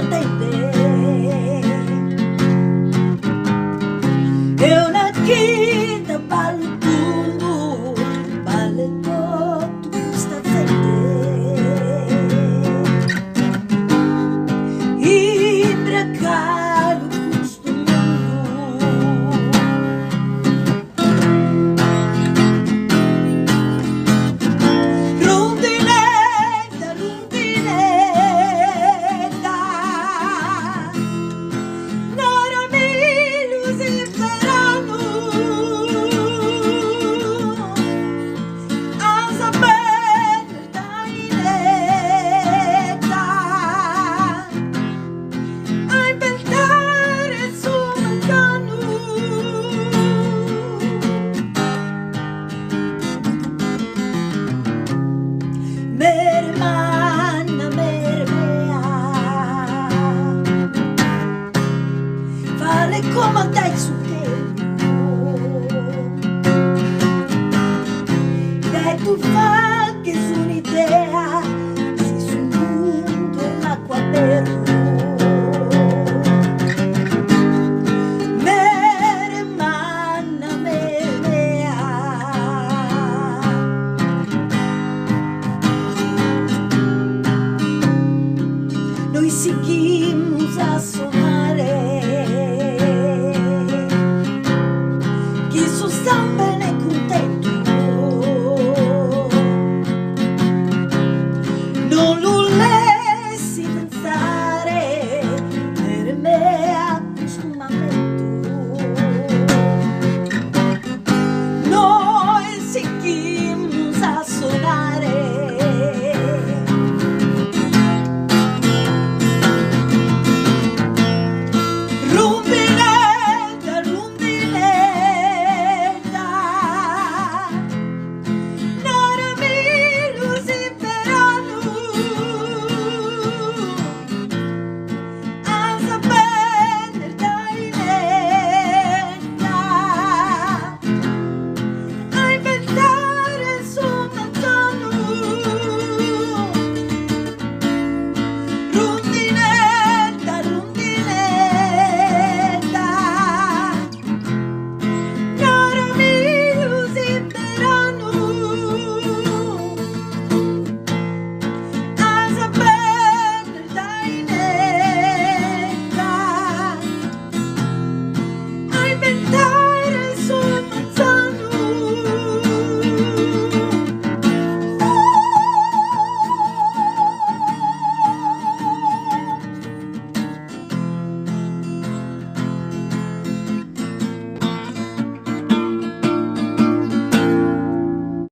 ardente. È una chita ballo balletto sta imbraccato questo mondo. Rondinetta, rondinetta, nora milu si verano a sapere tainetta a inventare il suo mancano. Mere manna, mere mea, fare come dai su tempo, e tu fa che su un'idea si sul mondo e l'acqua aperto. Mere manna, mere mea, noi seguimos a sognare